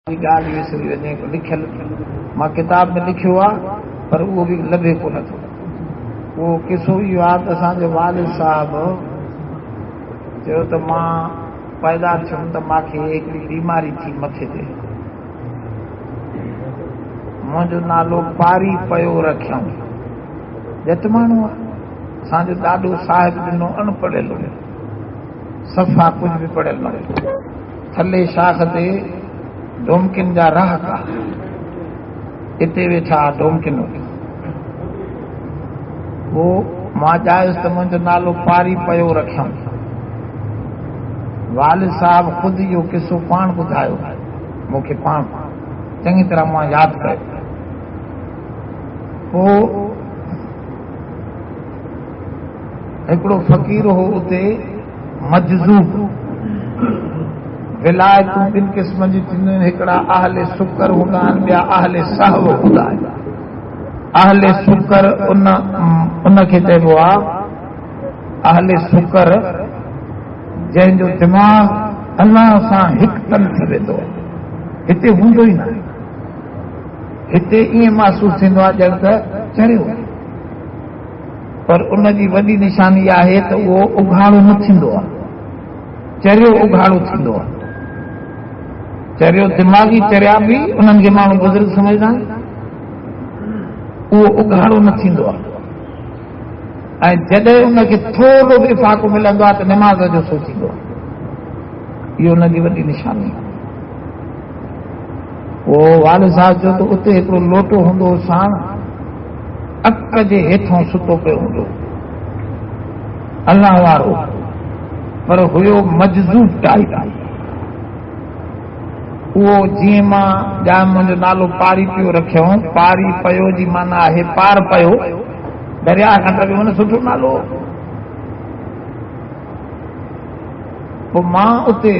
ॻाल्हि विसरी वञे लिखियल मां किताब में लिखियो आहे पर उहो बि लभे कोन थो। उहो किसो इहो आहे त असांजो वालिद साहिबु चयो त मां पैदा थियुमि त मूंखे हिकिड़ी बीमारी थी मथे ते, मुंहिंजो नालो पारी पयो रखियऊं। ॼट माण्हू आहे, असांजो ॾाढो साहिबु ॾिनो अनपढ़ियल हुयो, सफ़ा कुझु बि पढ़ियल न हुयो। थल्ले शाख ते डोमकिन जा राहका हिते वेठा डोमकिन पोइ मां चाहियुसि त मुंहिंजो नालो पारी पयो रखियऊं। वालिद साहिबु ख़ुदि इहो किसो पाण ॿुधायो मूंखे, पाण चङी तरह मां यादि कयो। पोइ हिकिड़ो फ़क़ीर हो उते मजज़ूब, विलायतूं ॿिनि क़िस्मनि जी थींदियूं आहिनि, हिकिड़ा अहले सुकर हूंदा आहिनि, ॿिया अहले सहव हूंदा आहिनि। अहले सुकर उनखे चइबो आहे अहले सुकर जंहिंजो दिमाग़ अल्लाह सां हिकु तन थी वेंदो आहे। हिते हूंदो ई न, हिते ईअं महसूसु थींदो आहे ॼण त चरियो, पर उनजी वॾी निशानी आहे त उहो उघाड़ो न थींदो आहे। चरियो उघाड़ो थींदो आहे। चरियो दिमाग़ी चरिया बि उन्हनि खे माण्हू बुज़ुर्ग सम्झंदा आहिनि, उहो उघाड़ो न थींदो आहे। ऐं जॾहिं उनखे थोरो बि फ़ाक़ो मिलंदो आहे त निमाज़ जो सोचींदो आहे। इहो उनजी वॾी निशानी आहे। पोइ वालिद साहिबु चयो त उते हिकिड़ो लोटो हूंदो हो साण, अक जे हेठां सुतो पियो हूंदो, अल्लाह वारो, पर हुयो मजज़ूब टाइप। उहो जीअं मां ॼाण मुंहिंजो नालो पारी पियो रखियऊं, पारी पयो जी माना आहे पार पयो, दरिया खंड में हुन सुठो नालो। पोइ मां उते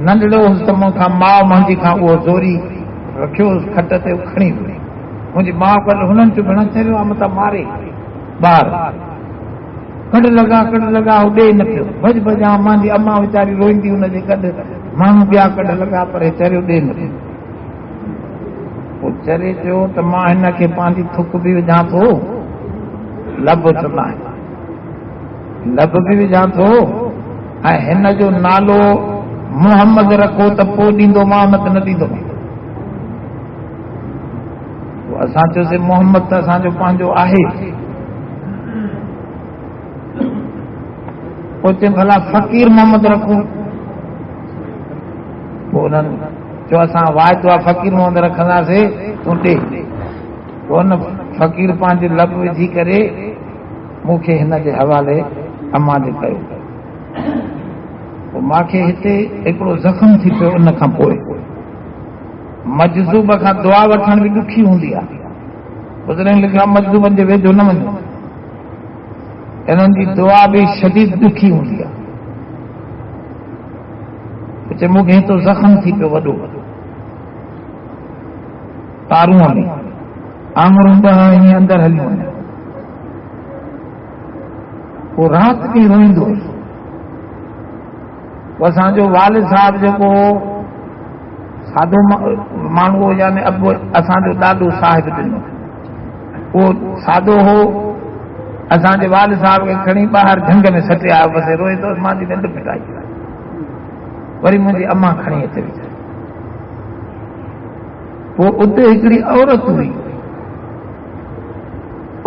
नंढड़ो हुउसि त मूंखां माउ मुंहिंजी खां उहो ज़ोरी रखियो खट ते खणी वई। मुंहिंजी माउ कल्ह हुननि चुभण चयो आहे मथां मारे ॿार, कॾ लॻा हो ॾे न पियो, भॼ भॼा। मुंहिंजी अम्मा वीचारी रोईंदी हुनजे गॾु, माण्हू ॿिया कॾ लॻा पर चरियो ॾे न पियो। पोइ चरे चयो त मां हिन खे पंहिंजी थुक बि विझां थो, लब चवंदा आहिनि, लब बि विझां थो, ऐं हिन जो नालो मोहम्मद रखो त पोइ ॾींदोमांव, न त न ॾींदोमांव। असां चयोसीं मोहम्मद त असांजो पंहिंजो आहे। पोइ चई भला फ़क़ीर मोहम्मद रखो। पोइ उन्हनि चयो असां वाइदो आहे फ़क़ीर मोहम्मद रखंदासीं, तूं ॾे। पोइ हुन फ़क़ीर पंहिंजे लब विझी करे मूंखे हिन जे हवाले अम्मा जे कयो। पोइ मूंखे हिते हिकिड़ो ज़ख़्म थी पियो। उन खां पोइ मजज़ूब खां दुआ वठण बि ॾुखी हूंदी आहे। बुज़ुर्गनि लिखियो मजज़ूबनि जे वेझो न वञो, इन्हनि जी दुआ बि शदीद ॾुखी हूंदी आहे। चए मूंखे हितो ज़ख़्म थी पियो वॾो, तारूअ में आङुरूं ॿ ईअं अंदरि हलियूं वञनि। पोइ राति ॾींहुं रोईंदो। पोइ असांजो वालिद साहिबु जेको सादो माण्हू हो, यानी अबो असांजो ॾाढो साहिबु ॾिनो, उहो सादो हो। असांजे वालिद साहिब खे खणी ॿाहिरि झंग में सटे आयो, बसि रोए थो, मुंहिंजी निंड फिटाई। वरी मुंहिंजी अम्मा खणी अचे वीचारी। पोइ उते हिकिड़ी औरत हुई,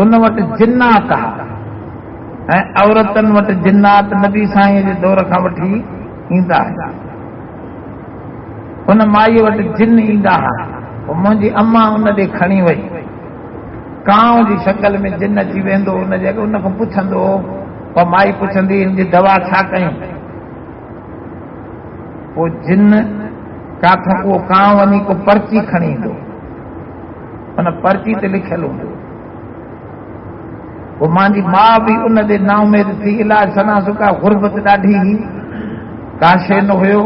उन वटि जिन्नात आहे, ऐं औरतनि वटि जिन्नात नबी साईं जे दौर खां वठी ईंदा आहिनि। उन माईअ वटि जिन ईंदा हुआ। पोइ मुंहिंजी अम्मा उन ॾे खणी वई, कांव जी शक्ल में जिन अची वेंदो उन जे उन खां पुछंदो। पोइ माई पुछंदी हिनजी दवा छा कयूं। पोइ जिन काथों उहो कांव वञी को पर्ची खणी ईंदो, उन पर्ची ते लिखियलु हूंदो। पोइ मुंहिंजी माउ बि उन ते नाउमेद थी, इलाज सना सुका, गुरबत ॾाढी हुई, का शइ न हुयो,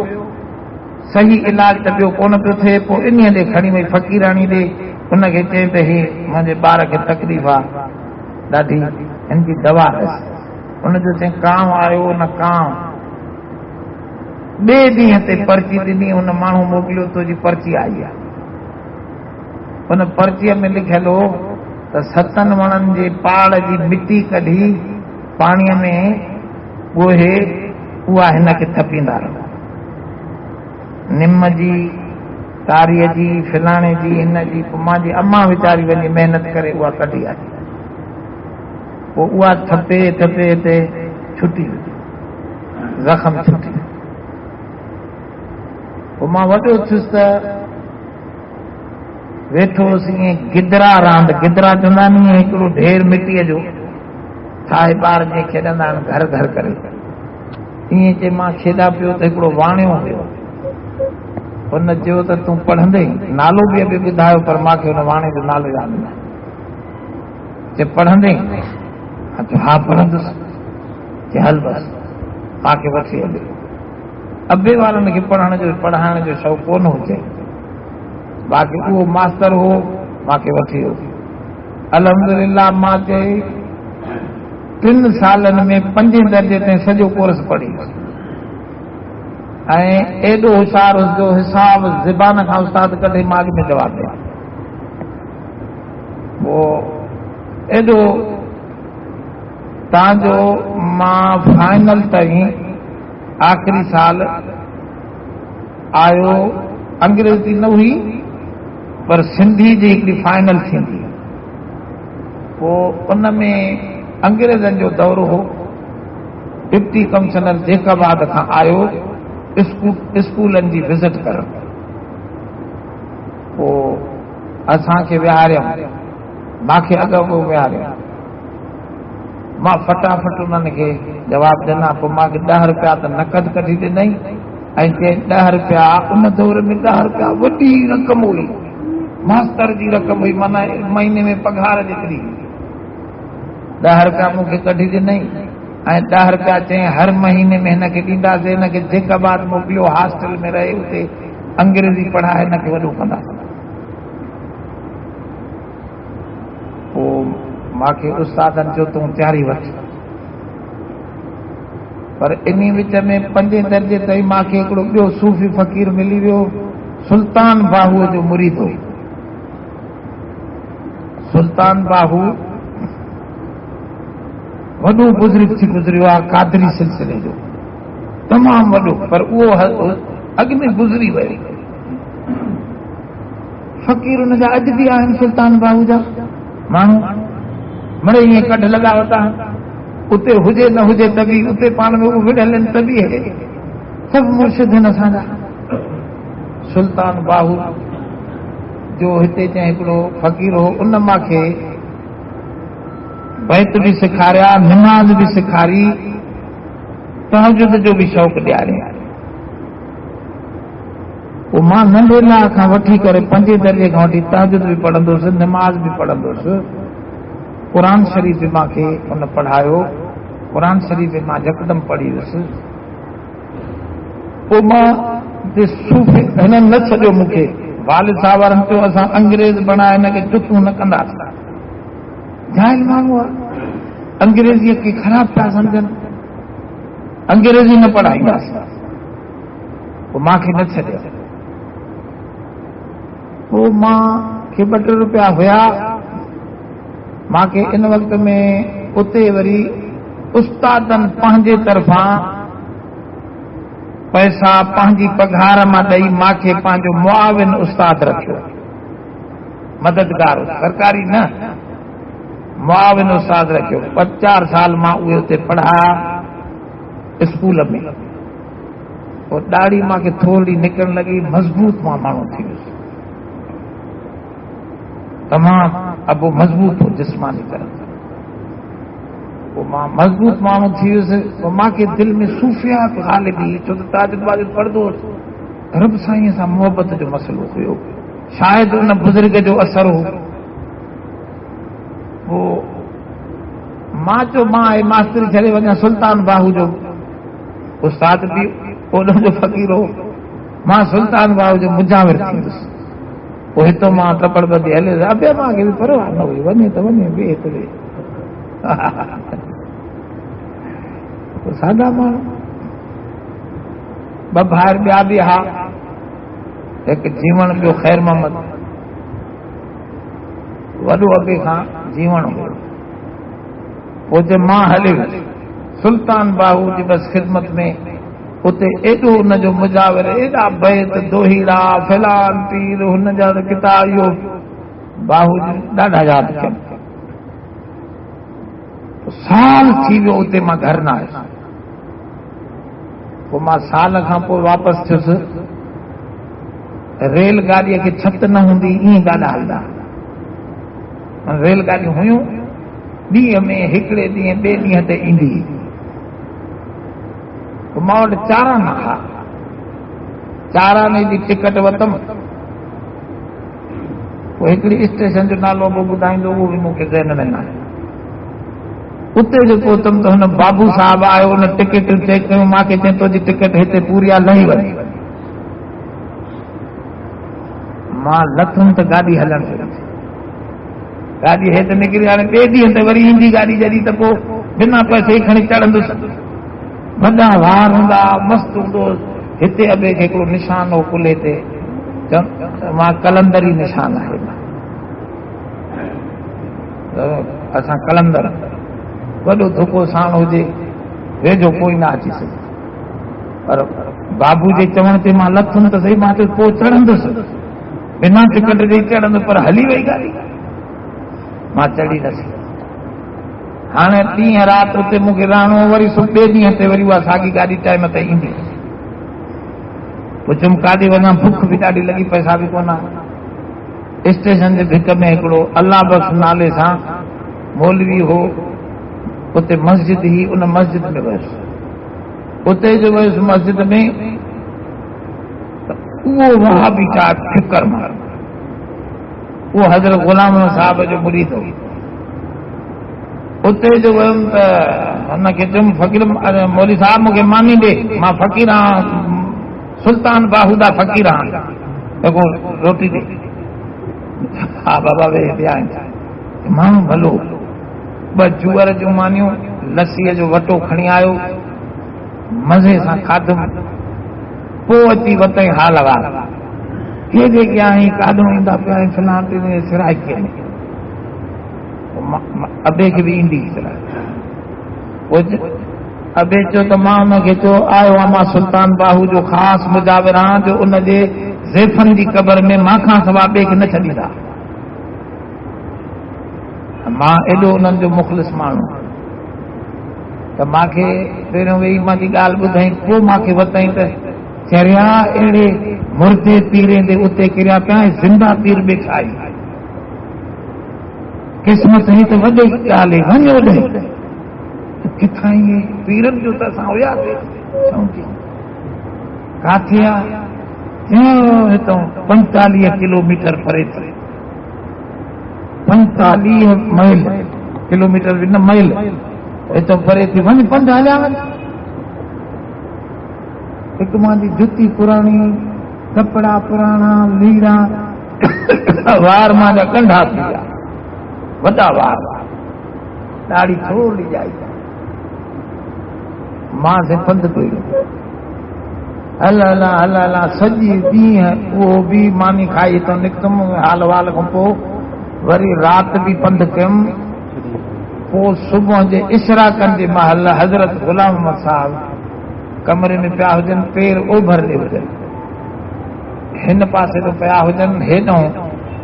सही इलाज त ॿियो कोन पियो थिए। पोइ इन ॾे खणी वई फ़क़ीराणी ॾे, उनखे चई त ही मुंहिंजे ॿार खे तकलीफ़ आहे ॾाढी, हिन जी दवा ॾिस। उनजो चई कांव आयो, न कांव ॿिए ॾींहं ते पर्ची ॾिनी, हुन माण्हू मोकिलियो, तुंहिंजी पर्ची आई आहे। हुन पर्चीअ में लिखियल हो त 7 वणनि जे पाड़ जी मिटी कढी पाणीअ में उहा हिनखे थपींदा रहो, निम जी, तारीअ जी, फिलाणे जी, हिन जी। पोइ मुंहिंजी अम्मा वीचारी वञी महिनत करे उहा कढी आई। पोइ उहा थपे थपे ते छुटी, ज़ख़्म छुटी। पोइ मां वॾो थियुसि त वेठो हुउसि ईअं गिदरा रांदि, गिदरा चवंदा आहिनि ईअं हिकिड़ो ढेर मिटीअ जो ठाहे ॿार जीअं खेॾंदा आहिनि घर घर करे, ईअं चई मां खेॾा पियो त हिकिड़ो वाणियो हुयो। हुन चयो त तूं पढ़ंदे, नालो बि अॻे ॿुधायो पर मूंखे हुन वाणे जो नालो यादि न आहे। चए पढ़ंदे? हा पढ़ंदुसि। चए हल बसि मूंखे वठी हले। अबे वारनि खे पढ़ाइण जो शौक़ु कोन हुजे, बाक़ी उहो मास्टर हो, मूंखे वठी वियो। अल्हम्दुलिल्लाह मां चई 3 सालनि में 5 दर्जे ताईं सॼो कोर्स पढ़ी ऐं एॾो होशियारु हुउसि जो हिसाब ज़बान खां उस्ताद कढे मां अॻ में जवाबु ॾियां। पोइ एॾो तव्हांजो मां फाइनल ताईं आख़िरी साल आयो, अंग्रेजी न हुई पर सिंधी जी हिकिड़ी फाइनल थींदी। पोइ उन में अंग्रेज़नि जो दौरो हो। डिप्टी कमिश्नर जेकाबाद खां आयो स्कूलनि जी विज़िट करण। पोइ असांखे विहारियऊं, मूंखे अॻो विहारियऊं। मां फटाफट उन्हनि खे जवाबु ॾिना। पोइ मूंखे 10 रुपया त नक़द कढी ॾिनई ऐं चई 10 रुपया, उन दौर में 10 रुपया वॾी रक़म हुई, मास्तर जी रक़म हुई, माना महीने में पघार जेतिरी। 10 रुपया मूंखे कढी ॾिनई ऐं 10 रुपया चई हर महीने में हिनखे ॾींदासीं, हिनखे जेकाबाद मोकिलियो, हॉस्टल में रहे, उते अंग्रेजी पढ़ाए, हिनखे वॾो कंदासीं। पोइ मूंखे उस्तादनि चयो तूं तयारी वठ। पर इन विच में 5 दर्जे ताईं मूंखे हिकिड़ो ॿियो सूफ़ी फ़क़ीर मिली वियो, सुल्तान बाहू जो मुरीद हो। सुल्तान बाहू वॾो बुज़ुर्ग थी गुज़रियो आहे, कादरी सिलसिले जो तमामु वॾो, पर उहो अॻ में गुज़री वई। फ़क़ीर हुनजा अॼु बि आहिनि, सुल्तान बाहू जा माण्हू मरे ईअं कढ लॻा वता, उते हुजे न हुजे त बि उते पाण में उहे विढ़ियल आहिनि त बि सभु मुर्शिद आहिनि असांजा। सुल्तान बाहू जो हिते चई हिकिड़ो फ़क़ीर हो, उन मूंखे बैत भी सिखारिया, नमाज भी सिखारी, तहज्जुद जो भी शौक़ ॾियारिया। पोइ मां नंढे लाइ खां वठी करे 5 दर्जे खां वठी तहज्जुद भी पढ़ंदुसि, नमाज भी पढ़ंदुसि। क़ुरान शरीफ़ भी मूंखे हुन पढ़ायो, क़ुरान शरीफ़ मां यकदम पढ़ी वियुसि। पोइ मां सूफ़ी हिननि न छॾियो मूंखे, वालिद साहब वारनि चयो असां अंग्रेज़ बणाए हिनखे जुतूं न कंदासीं। जाहिल माण्हू आहे, अंग्रेजीअ खे ख़राब पिया सम्झनि, अंग्रेजी न पढ़ाईंदासीं। पोइ मूंखे न छॾियो। पोइ मां खे 2 रुपया हुया, मूंखे इन वक़्त में उते वरी उस्तादनि पंहिंजे तरफ़ां पैसा पंहिंजी पघार मां ॾेई मूंखे पंहिंजो मुआविन उस्ताद रखियो, मददगार, सरकारी न, मुआविन उस्ताद रखियो। 4 साल मां उहे उते पढ़ाया स्कूल में। पोइ ॾाढ़ी मूंखे थोरी निकिरण लॻी, मज़बूत मां माण्हू थी वियुसि, तमामु अबो मज़बूत हो जिस्मानी तरह। पोइ मां मज़बूत माण्हू थी वियुसि। पोइ मूंखे दिलि में सूफ़ियात ग़ालिब हुई, छो त ताजुद वाजुद पढ़ंदो हुउसि, रब साईं सां मोहबत जो मसइलो हुयो, शायदि उन बुज़ुर्ग जो असर हो। मां चयो मां मास्तरी छॾे वञा, सुल्तान बाहू जो उस्ताद बि ओॾो जो फ़क़ीर हो, मां सुल्तान बाहू जो मुजाविर थी वियुसि। पोइ हितो मां टपड़ ॿधी हले, अबे मूंखे बि परवाह न हुई, वञे त वञे, ॿिए त ॿिए। सादा माण्हू ॿ भाइर ॿिया बि हा, हिकु जीवण ॿियो ख़ैर मोहम्मद, वॾो अॻे खां जीवण हो। पोइ जे मां हली वियुसि सुल्तान बाहू जी बस ख़िदमत में, उते एॾो हुनजो मुजाविर, एॾा बैत दोहीड़ा फिलान पीर, हुन जा किताब इहो बाहू जी ॾाढा यादि कनि। साल थी वियो उते मां घर न आयुसि। पोइ मां साल खां पोइ वापसि थियुसि। रेलगाॾीअ खे छत न हूंदी, ईअं ॾाढा हलंदा। रेलगाॾियूं हुयूं, ॾींहं में हिकिड़े ॾींहं ॿिए ॾींहं ते ईंदी। मां वटि चारान हा, चाराने जी टिकट वरितमि। पोइ हिकिड़ी स्टेशन जो नालो बि ॿुधाईंदो, उहो बि मूंखे ज़हन में न आहे। उते जो पहुतमि त हुन बाबू साहब आयो, हुन टिकट चेक कयूं, मूंखे चई तुंहिंजी टिकट हिते पूरी आहे, लही वञ। मां लथुमि त गाॾी हलण शुरू थी। गाॾी हेठि निकिरी, हाणे ॿिए ॾींहं ते वरी ईंदी गाॾी, जॾहिं त पोइ बिना पैसे ई खणी चढ़ंदुसि। वॾा वार हूंदा, मस्तु हूंदो। हिते अॿे खे हिकिड़ो निशान हो कुल्हे ते, मां कलंदरी निशान आहे। असां कलंदर, वॾो धुको साण हुजे, वेझो कोई न अची सघे। पर बाबू जे चवण ते मां लथुमि त सही, मां पोइ चढ़ंदुसि, बिना टिकट जे चढ़ंदुसि। पर हली वई गाॾी, मां चढ़ी न सघी। हाणे ॾींहं राति उते मूंखे रहणो, वरी ॿिए ॾींहं ते वरी उहा साॻी गाॾी टाइम ते ईंदी। पुछुमि काॾे वञा, बुख बि ॾाढी लॻी, पैसा बि कोन। स्टेशन जे भिक में हिकिड़ो अल्लाह बख़्श नाले सां मौलवी हो, उते मस्जिद ही, उन मस्जिद में वियुसि। उते जो वियुसि मस्जिद में, उहो वहाबी का फिकर मार, उहो हज़रत गुलाम साहब जो मुरीद हो। उते जो वियुमि त हुनखे चयुमि, फ़कीर मौली साहब मूंखे मानी ॾे, मां फ़कीर आहियां, सुल्तान बाहूदा फ़कीर आहियां, जेको रोटी ॾे। हा बाबा वेह पिया आहिनि। माण्हू भलो, 2 जूअर जूं मानियूं, लस्सीअ जो वटो खणी आयो, मज़े सां खाधुमि। पोइ अची वतई हाल वार, हे जेके आहीं काॾो ईंदा पिया आहिनि, फलाण ते सिराई कई। अबे खे बि ईंदी अबे चयो त मां हुनखे चयो, आयो आहे मां सुल्तान बाहू जो ख़ासि मुजाविर आहियां, जो उनजे ज़ैफ़नि जी क़बर में मां सवा ॿिए खे न छॾींदा। मां एॾो उन्हनि जो मुख़लिस माण्हू त मूंखे पहिरियों वेही मुंहिंजी ॻाल्हि ॿुधाई, पोइ मूंखे वताई त चरिया अहिड़े मुर्दे पीरे ते उते किरिया पिया, ज़िंदा पीर बि खाई। क़िस्मत ही त वॾी ॻाल्हि आहे, वञो ॾे किथां इहे पीरनि जो त असां हुयासीं। काथे आहे? हितां 45 किलोमीटर परे, 45 माइल, किलोमीटर बि न माइल, हितां परे थी वञ, पंध हलिया वञ। हिकु मुंहिंजी जुती पुराणी, कपिड़ा पुराणा, लीरा, वार मुंहिंजा कंढा थी विया, वॾा वार, ॾाढ़ी थोरी जाई। मां से पंधु पियो हल हला हल हला सॼी ॾींहं, उहो बि मानी खाई त निकितमि। हाल वाल खां पोइ वरी राति बि पंधु कयुमि। पोइ सुबुह जे इशराकनि जे महल हज़रत गुलाम अहमद साहब कमरे में पिया हुजनि, पेर ओभर ॾे हुजनि, हिन पासे तो पिया हुजनि, हेॾो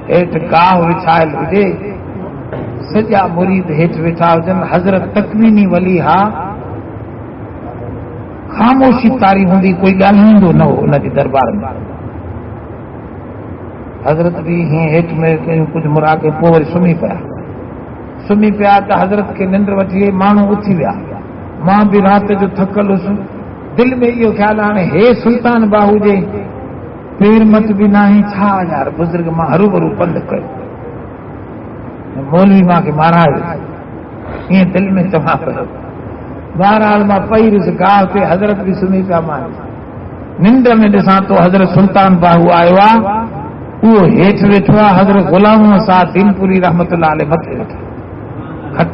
हेठि गाहु विछायल हुजे, सॼा मुरीद हेठि वेठा हुजनि। हज़रत तकवीनी वली हा, ख़ामोशी तारी हूंदी, कोई ॻाल्हाईंदो न हो उनजे दरबार में। हज़रत बि हीअं हेठि में कयूं, कुझु मुराके, पोइ वरी सुम्ही पिया त हज़रत खे निंड वठी वई, माण्हू उथी विया। मां बि राति जो थकल हुयुसि, दिलि में इहो ख़्यालु, हाणे हे सुल्तान बाहू जे पेर मत बि न आहे, छा यार बुज़ुर्ग। मां हरू भरू पंधु कयो, मौलवी मूंखे मारायो, ईअं दिलि में चवां पियो। बहरहाल मां पई वियुसि गाह ते, हज़रत बि सुम्ही पिया। मां निंड में ॾिसां तो हज़रत सुल्तान बाहू आयो आहे, उहो हेठि वेठो आहे। हज़रत गुलाम साहब दीनपुरी रहमतुल्लाह अलैह मथे वेठो, खट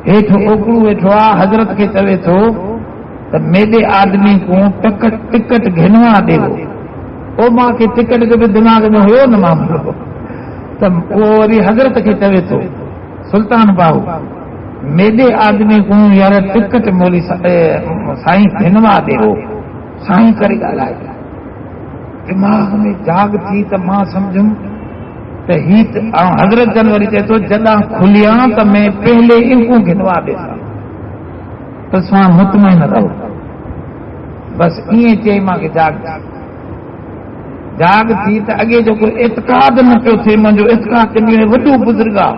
हेठि ओकड़ू वेठो आहे। हज़रत खे चवे थो तो मेरे आदमी को टिकट घिनवा देवो। ओ मां के टिकट जो भी दिमाग में हो न मामलो, तो वो वरी हज़रत के चवे तो सुल्तान बाहू मेरे आदमी को यार टिकट मोली साईं घिनवा देवो, साईं करे ॻाल्हाए। दिमाग में जाग थी तो मां समझुम तो ही हज़रत जन वरी चए तो जॾां खुलिया तो मैं पहले इनको घिनवा देसा, तो स्वां मुतमइन रहो। बस इं चई मां के जाग थी तो अगे जो कोई एतकाद न पियो थे, मुझो एतकाद चङे वॾो बुजुर्ग आ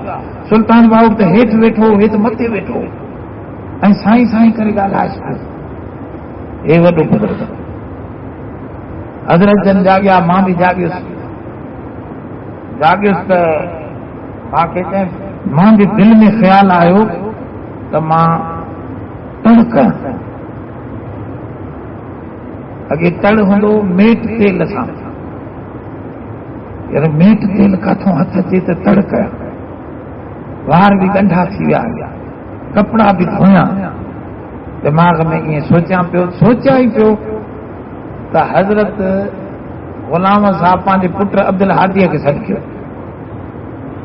सुल्तान बाबू तो हेठ वेठो, हेठ मथे वेठो ऐं साईं साईं करे ॻाल्हाएसि पियो। हे वॾो बुजुर्ग हज़रत जन जाॻिया, मां भी जाॻियुसि त मां खे चए, मां भी दिल में ख़्याल आयो तो मां तड़ कयां। अगे तड़ हूंदो मेट तेल सां, यार मेट तेल काथों हथ अचे तो तड़ कयां। वार भी गंढा थी विया, कपड़ा भी धोया। दिमाग में ईअं सोचा ई पियो तो हज़रत गुलाम साहब पंहिंजे पुट अब्दुल हादीअ खे सॾु कयो।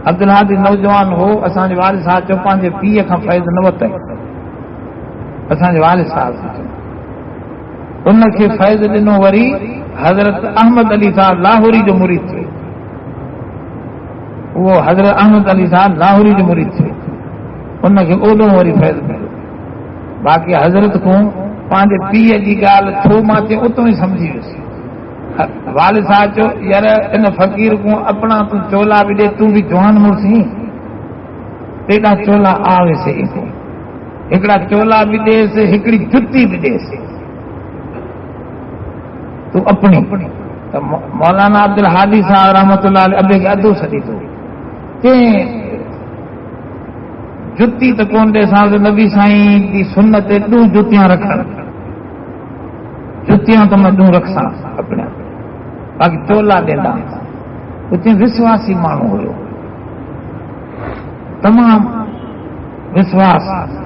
अब्दुल हादी नौजवान हो, असांजे वालिद साहब चयो पंहिंजे पीउ खां फ़ैज़ न वरितई, असांजे वालिद साहब उनखे फ़ैज़ ॾिनो। वरी हज़रत अहमद अली साहब लाहौरी जो मुरीद थियो, वो हज़रत अहमद अली साहब लाहौरी जो मुरीद थियो, उनखे ओॾो वरी फ़ैज़ मिलियो। बाक़ी हज़रत को पंहिंजे पीउ जी ॻाल्हि छो मां चयो उतो ई सम्झी वियुसि। वालिद साहब चयो यार इन फ़कीर को अपना तू चोला भी दे, तू भी जवान मुड़सी, तेॾा चोला आवेसे, हिकिड़ा चोला भी ॾेसि, हिकिड़ी जुती भी ॾेसि तू अपनी। तो मौलाना अब्दुल हादी साहब रहमतुल्लाह अलैह अबे खे अधो सॾी थो चई, जुती तो कोन ॾेसां तो नबी साईं की सुन्नत ॾू जुतियां रखण, जुतियां तो मैं ॾू रखसां अपने, बाक़ी चोला ॾींदा। उते विश्वासी माण्हू हुयो, तमाम विश्वास,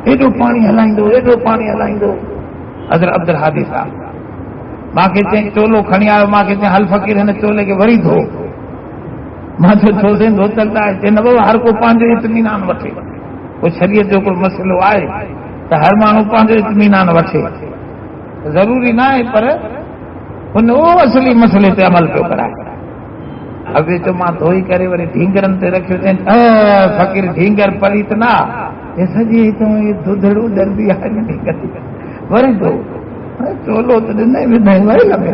एॾो पाणी हलाईंदो, एॾो पाणी हलाईंदो हज़रत अब्दुल हादी साहब। मांखे चई चोलो खणी आयो, मांखे चई हल फ़कीर हिन चोले खे वरी धो। मां छो से धोतल आहे, चई न बाबा हर को पंहिंजो इत्मीनान वठे, वो शरीयत जो कोई मसइलो आहे तो हर माण्हू पंहिंजो इत्मीनान वठे, ज़रूरी न आहे, पर हुन वो असली मसइले ते अमल पियो कराए। अॻे चयो मां धोई करे वरी ढींगरनि ते रखियो, चई फ़कीर ढींगर पलीत न आहे, सॼी दुधड़ू डरबी आहे ढींगर, वरी धो। चोलो तो ॾिनई विधई, वरी लॻे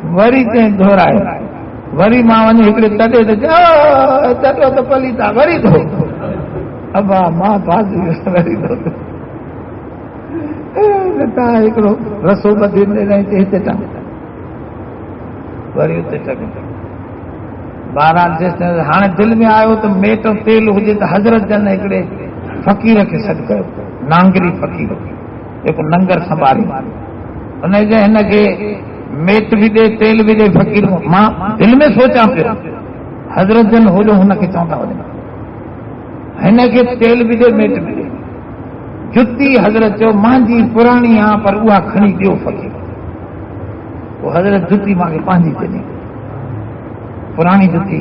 वरी चई घोराए। वरी मां वञी हिकिड़े तॾे ते तॾो त पलीता, वरी धो। अबा मां बाज़ी वरी धो। तव्हां हिकिड़ो रसो ॿधी ॾिनई ते हिते टंग, वरी उते टंग। बहरहाल जेसिताईं हाणे दिलि में आयो त मेट तेल हुजे त हज़रत जन हिकिड़े फ़कीर खे सॾु कयो, नांगरी फ़कीर जेको नंगर संभाली, हुनजे हिनखे मेट भी दे तेल भी दे। फ़कीर मां दिल में सोचा पियो हज़रत जन होॾो हुनखे चवंदा वञो, हिनखे तेल भी दे मेट भी दे। जुती हज़रत चयो मुंहिंजी पुराणी आहे पर उहा खणी ॾियो फ़कीर। वो हज़रत जुती मूंखे पंहिंजी ॾिनी, पुराणी जुती।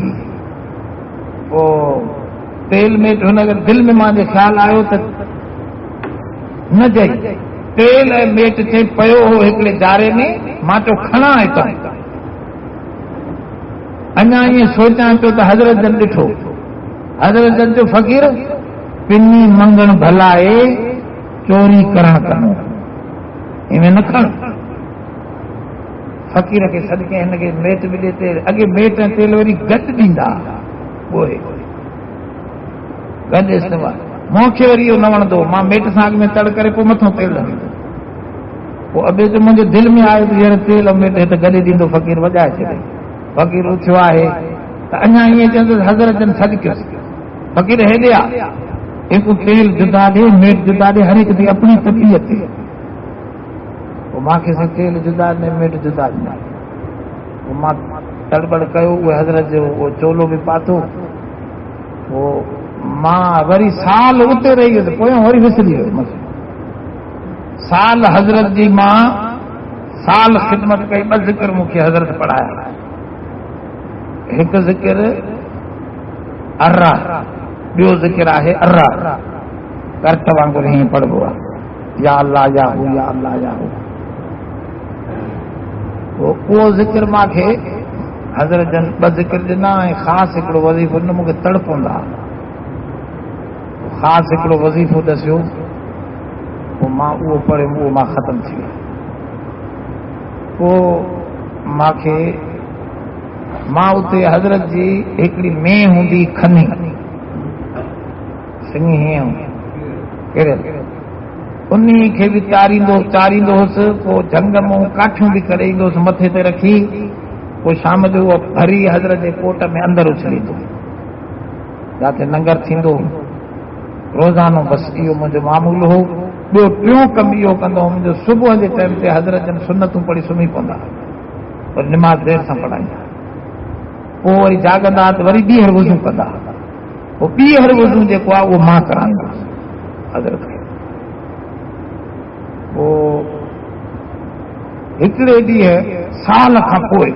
वो तेल मेट हुनखे दिल में मुंहिंजे ख़्याल आयो त न जई, तेल ऐं मेट चई पियो हो हिकिड़े जारे में, मां चयो खणा हितां। अञा ईअं सोचां पियो त हज़रत जन ॾिठो, हज़रत जन जो फ़कीर पिनी मंगण भलाए चोरी करण कनो, इवें न खण। फ़कीर खे सॾु कयईं, हिनखे मेट बि ॾे तेल। अॻे मेट ऐं तेल वरी गॾु ॾींदा, ॻोहे गॾु इस्तेमालु। मूंखे वरी इहो न वणंदो, मां मेट सां अॻ में तड़ करे पोइ मथां तेल ॾींदो। पोइ अॿे जो मुंहिंजे दिलि में आयो त हींअर तेल ऐं मेट हिते गॾु ॾींदो, फ़कीर वॼाए छॾे। फ़कीर उथियो आहे त अञा ईअं चवंदुसि हज़रत जन सॾु कयोसि, फ़कीर हेॾे आ, हिकु तेल जुदा ॾे, मेट जुदा ॾे, हर हिकु जी अपनी तबीअत ते। पोइ मूंखे से तेल जुदा ॾिनई, मेट जुदा ॾिनई। पोइ मां तड़बड़ कयो, उहे हज़रत जो उहो चोलो बि पातो। पोइ मां वरी साल उते रही वियुसि, पोयां वरी विसरी वियुसि। साल हज़रत जी मां साल ख़िदमत कई, 2 ज़िक्र मूंखे हज़रत पढ़ाया। एक ज़िक्र अर्रा, ॿियो ज़िक्र आहे अर्रा, कर्त वांगुरु हीअं पढ़बो आहे, या अल्लाह या हू, या अल्लाह या हू। उहो ज़िक्र मूंखे हज़रत जन 2 ज़िक्र ॾिना ऐं ख़ासि हिकिड़ो वज़ीफ़ो ॾिनो, मूंखे तड़पंदा। ख़ासि हिकिड़ो वज़ीफ़ो ॾसियो, पोइ मां उहो पढ़ियुमि, उहो मां ख़तमु थी वियो। पोइ मां उते हज़रत जी हिकिड़ी में हूंदी खनी, सिंगी हीअं कहिड़े उन्ही खे बि चारींदो हुउसि। पोइ झंग मां काठियूं बि करे ईंदो हुउसि मथे ते रखी। पोइ शाम जो उहो भरी हज़रत जे कोट में अंदरि उछलींदो, जिते लंगर थींदो रोज़ानो। बसि इहो मुंहिंजो मामूल हो। ॿियो टियों कमु इहो कंदो हुउमि, मुंहिंजो सुबुह जे टाइम ते हज़रत जन सुनतूं पढ़ी सुम्ही पवंदा, पर निमाज़ देरि सां पढ़ाईंदा। पोइ वरी जाॻंदा त वरी ॿीहर वज़ू कंदा। पोइ ॿीहर वज़ू जेको आहे उहो मां कराईंदुसि हज़रत खे। पोइ हिकिड़े ॾींहुं साल खां पोइ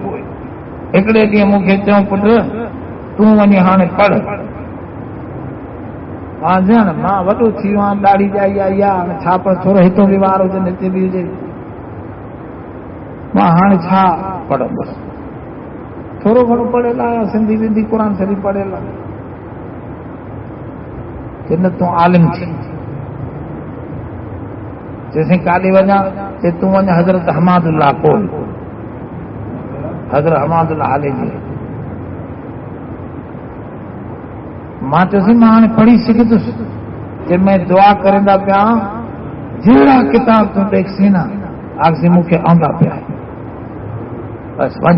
हिकिड़े ॾींहुं मूंखे चयूं, पुटु तूं वञी हाणे पढ़। मां ॼण मां वॾो थी वियो आहियां, ॾाढ़ी ॼाई आई आहे, हाणे छा पढ़, थोरो हितो बि वार हुजनि, हिते बि हुजे, मां हाणे छा पढ़ंदुसि। थोरो घणो पढ़ियल आहियां, सिंधी विंधी क़ुर शरीफ़ पढ़ियल आहे। कि न तूं आलिम थी। चइसि काॾे वञा, चए तूं वञ हज़रत हमादुल्लाह कोल, हज़रत हमादुल्लाह हाले जी। मां चयोसि मां हाणे पढ़ी सघंदुसि। कि मैं दुआ करेंदा पिया, जहिड़ा किताब तूं ॾेखसी न, आखिसी मूंखे आंदा पिया, बसि वञ।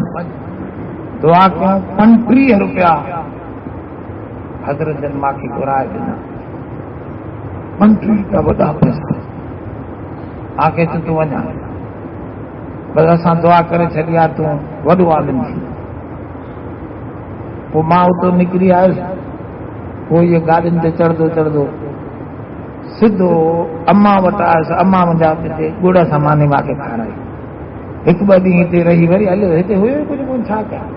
दुआ कयूं, 35 रुपया हज़रत जन मूंखे घुराए ॾिना, 35 वॾा पैसा। आखे तूं वञा, बसि असां दुआ करे छॾी आहे, तूं वॾो आलिम थी। पोइ मां उतो निकिरी आयुसि। पोइ इहे गाॾियुनि ते चढ़ंदो सिधो अम्मा वटि आयुसि। अम्मा मुंहिंजा हिते ॻुड़ सां मानी मूंखे खाराई। 1-2 ॾींहं हिते रही वरी हलियो, हिते हुयो कुझु कोन, छा कयां।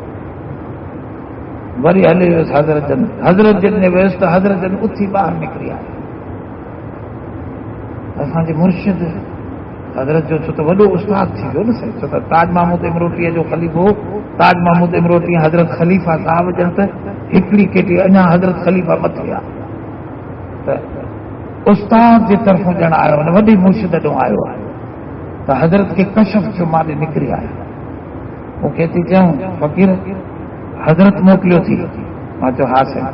वरी हली वियुसि हज़रत जन में वियुसि त हज़रत जन उथी ॿाहिरि निकिरी आया। असांजे मुर्शिद हज़रत जो छो त वॾो उस्ताद थी वियो न साईं, छो त ताज महमूद इमरोटीअ जो ख़लीफ़ो, ताज महमूद इमरोटी हज़रत ख़लीफ़ा साहिब जन त हिकिड़ी केटी अञा हज़रत ख़लीफ़ा मथे आहे, त उस्ताद जे तरफ़ों ॼण आयो, वॾी मुर्शिद ॾों आयो आहे। त हज़रत खे कशफ थियो, मां ॾे निकिरी आया। मूंखे थी चयूं, फ़क़ीर हज़रत मोकिलियो थी। मां चयो हा साईं।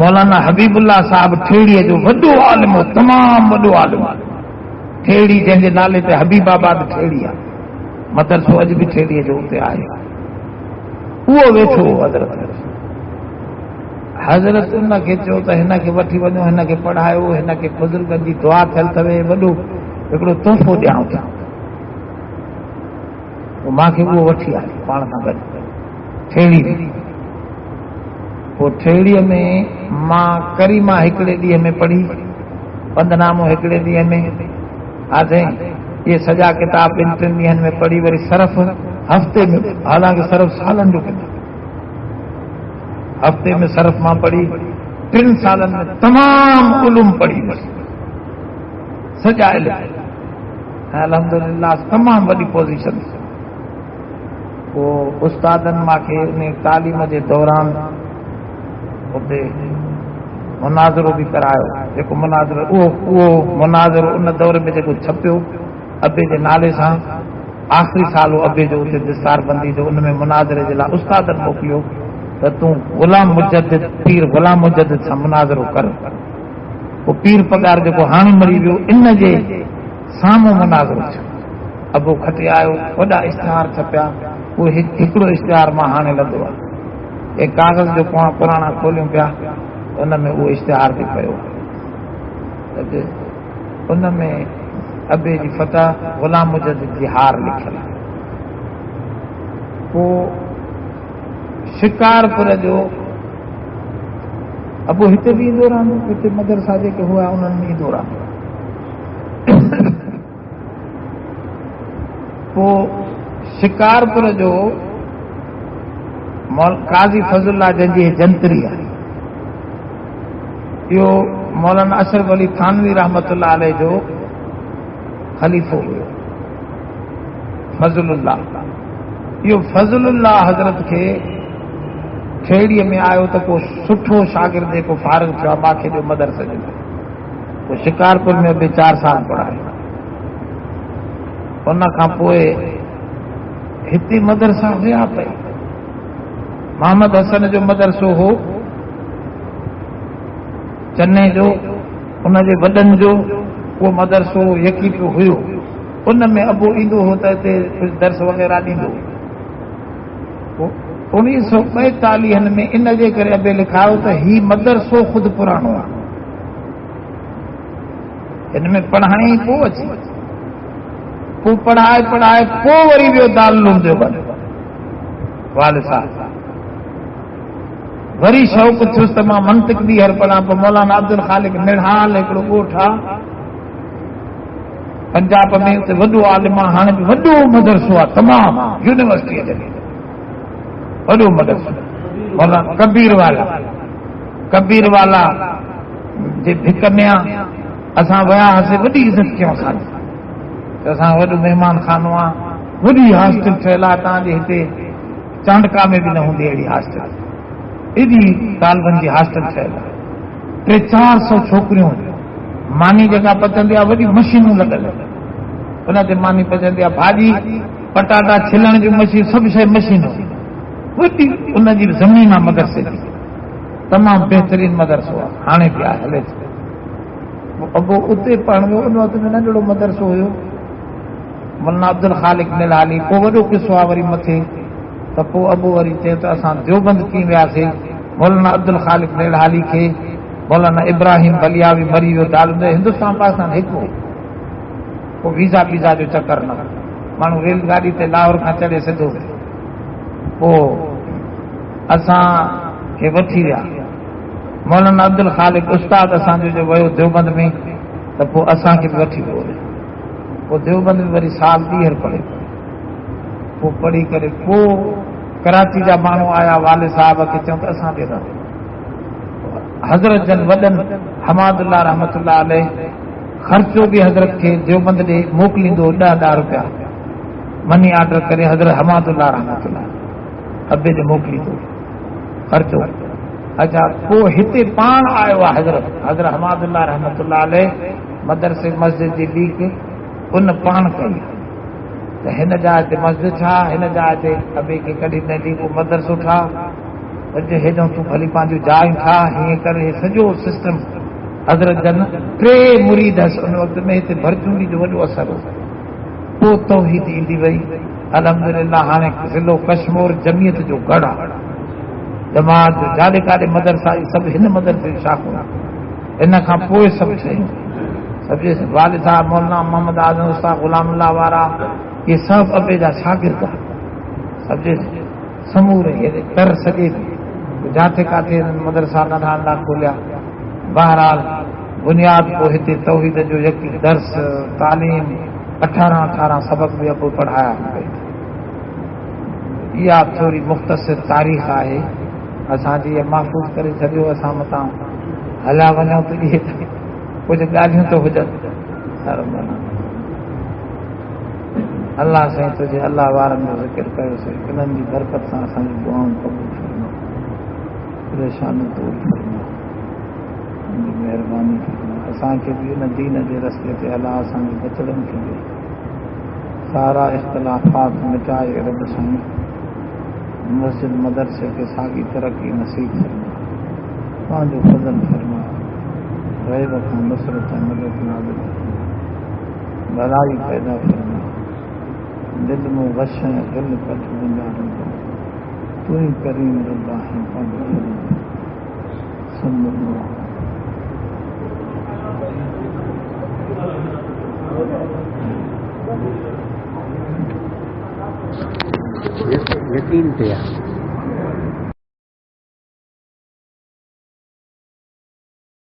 मौलाना हबीबुल्लाह साहिब ठेड़ीअ जो वॾो आलिम हो, तमामु वॾो आलिम। ठेड़ी जंहिंजे नाले ते हबीबाबाद ठेड़ी आहे, मदरसो अॼु बि ठेड़ीअ जो उते आहे। उहो वेठो हज़रत उनखे चयो त हिन खे वठी वञो, हिन खे पढ़ायो, हिन खे बुज़ुर्गनि जी दुआ थियल अथव, वॾो हिकिड़ो तोहफ़ो ॾियां था। मूंखे उहो वठी आयो पाण सां गॾु ठेड़ी। पोइ ठेड़ीअ में मां करीमा हिकिड़े ॾींहं में पढ़ी, पंधनामो हिकिड़े ॾींहं में, ये सॼा किताब 2-3 ॾींहंनि में पढ़ी। वरी सरफ़ हफ़्ते में, हालांकि सरफ़ सालनि जो किताब, हफ़्ते में सरफ़ मां पढ़ी। 3 सालनि में तमामु उलूम पढ़ी, सॼा इल्म, अल्हम्दुलिल्लाह तमामु वॾी पोज़ीशन। पोइ उस्तादनि मूंखे उन तालीम जे दौरान उते मुनाज़रो बि करायो। जेको मुनाज़रो, उहो मुनाज़रो उन दौर में जेको छपियो अबे जे नाले सां, आख़िरी साल हो अबे जो उते दस्तारबंदी जो, उन में मुनाज़रे जे लाइ उस्तादनि मोकिलियो त तूं ग़ुलाम मुजद्दिद, पीर ग़ुलाम मुजद्दिद सां मुनाज़रो कर। पोइ पीर पगार जेको हाणे मरी वियो, इन जे साम्हूं मुनाज़रो थियो। अबो खटे आयो, वॾा इश्तिहार छपिया। उहो हिकिड़ो इश्तिहार मां हाणे लधो आहे, ऐं कागज़ जो पुराणा खोलियूं पिया, उन में उहो इश्तिहार बि पियो। उन में अबे जी फतह, ग़ुलाम मुजद्दिद जी हार लिखियल। पोइ शिकारपुर जो अबो हिते बि ईंदो रहंदो, हिते मदरसा जेके हुआ उन्हनि में ईंदो रहंदो। शिकारपुर जो काज़ी फज़लुल्लाह जंहिंजी जंतरी आहे, इहो मौलाना अशरफ अली थानवी रहमतुल्लाह अलैह जो ख़लीफ़ो हुयो फज़लुल्लाह। इहो फज़लुल्लाह हज़रत खे खेड़ीअ में आयो त को सुठो शागिर्द जेको फारिग़ थियो आहे माखे जो मदरसे जो, पोइ शिकारपुर में बि 4 साल पढ़ायो। उन खां पोइ हिते मदरसा हुया पई। मोहम्मद हसन जो मदरसो हो चन्ने जो, उनजे वॾनि जो उहो मदरसो यकी पियो हुयो। उन में अबो ईंदो हो त हिते कुझु दर्स वग़ैरह ॾींदो। 1942 में इन जे करे अबे लिखायो त ही मदरसो ख़ुदि पुराणो आहे, हिन में पढ़ाई पोइ अची, पोइ पढ़ाए पोइ वरी वियो दारुल देवबंद वाल साहब। वरी शौक़ थियुसि त मां मंतिक ॿीहर पढ़ां। पोइ मौलाना अब्दुल ख़ालिक निढ़ाल हिकिड़ो ॻोठ आहे पंजाब में, उते वॾो आलिम आहे, हाणे बि वॾो मदरसो आहे तमामु, यूनिवर्सिटीअ जे वॾो मदरसो। मौलाना कबीर वाला जे भिक में असां विया हुआसीं, वॾी इज़त कयूं असांजी, त असां वॾो महिमान खानो आहे, वॾी हॉस्टल ठहियल आहे। तव्हांजे हिते चांडका में बि न हूंदी अहिड़ी हॉस्टल, एॾी तालबनि जी हॉस्टल ठहियल आहे। 300-400 छोकिरियूं, मानी जेका पचंदी आहे वॾी मशीनूं लॻल, उन ते मानी पचंदी आहे, भाॼी पटाटा छिलण जूं मशीन, सभु शइ मशीनूं वॾी। उनजी ज़मीन आहे मदरसे जी, तमामु बहितरीन मदरसो आहे, हाणे बि आहे, हले थो। अॻो उते पढ़ण वियो, उन वक़्त में नंढड़ो मदरसो हुयो मौलाना अब्दुल ख़ालिक निलाली। पोइ वॾो किसो आहे वरी मथे, त पोइ अबो वरी चयो त असां देवबंद थी वियासीं। मौलाना अब्दुल ख़ालिक निलाली खे मौलाना इब्राहिम बलियावी मरी वियो दारुल हिंदुस्तान पाकिस्तान हिकु। पोइ वीज़ा जो चकर न, माण्हू रेलगाॾी ते लाहौर खां चढ़े सिधो, पोइ असां खे वठी विया। मौलाना अब्दुल ख़ालिक उस्ताद असांजो जो वियो देवबंद में, त पोइ असांखे बि वठी वियो। पोइ देवबंद में वरी साल ॿीहर पढ़े, पोइ पढ़ी करे पोइ कराची जा माण्हू आया वाले साहब खे चऊं त असां बि रहूं। हज़रत जन वॾनि हमादुल्लाह रहमतुल्लाह अलैह ख़र्चो बि हज़रत खे देवबंद ॾे मोकिलींदो, 10 रुपया मनी ऑर्डर करे हज़रत हमादुल्लाह रहमतुल्लाह अबे ॾे मोकिलींदो ख़र्चो। अच्छा, पोइ हिते पाण आयो आहे हज़रत हमादुल्लाह रहमतुल्लाह अलैह मदरसे मस्जिद जी लीक उन पाण कई त हिन जाइ ते मस्जिद छा, हिन जाइ ते अबे खे कढी नंढी को मदरसो ठा, अॼु हेॾो तूं भली पंहिंजूं जायूं ठा, हीअं करे सॼो सिस्टम। हज़रत जन 3 मुरीद उन वक़्त में हिते भरचूंडी जो वॾो असर हो। पोइ तौहीद ईंदी वई, अल्हम्दुलिल्लाह हाणे ज़िलो कश्मीर जमियत जो गढ़ आहे, जमात जो जाॾे काॾे मदरसा सभु हिन मदरसे जी शाखूं। इन खां पोइ सभु शयूं सभु वालिद साहब मौलाना मोहम्मद आज़म उस्ताद ग़ुलामुल्लाह वारा, ये सभु अबे जा शागिर्द सभु समूरे कर सघे जाते काथे मदरसा नंढा खोलिया। बहरहाल बुनियाद पोइ हिते तौहीद जो यकी दर्स तालीम 18 सबक बि अबो पढ़ाया। इहा थोरी मुख़्तसिर तारीख़ आहे असांजी, इहा महफ़ूज़ करे छॾियो। असां मथां हलिया वञूं त इहे कुझु ॻाल्हियूं त हुजनि। अल्लाह साईं तुंहिंजे अल्लाह वारनि जो ज़िक्र कयोसीं, इन्हनि जी बरकत सां असांजी दुआऊं क़बूल फरमा, परेशानियूं दूर फरमा, महिरबानी फरमा। असांखे बि इन दीन जे रस्ते ते अलाह असांजे बचड़नि खे बि सारा इख़्तिलाफ़ात मिटाए रब साईं मस्जिद मदरसे खे साॻी तरक़ी नसीब फरमा, पंहिंजो फज़ल फरमा, ग़ैब खां नुसरत ऐं मदद नाज़िल फरमा, भलाई पैदा फरमा, दिल में वश ऐं दिल कट गुंजारण तू ही करीम रब आहे पंहिंजो यकीन पे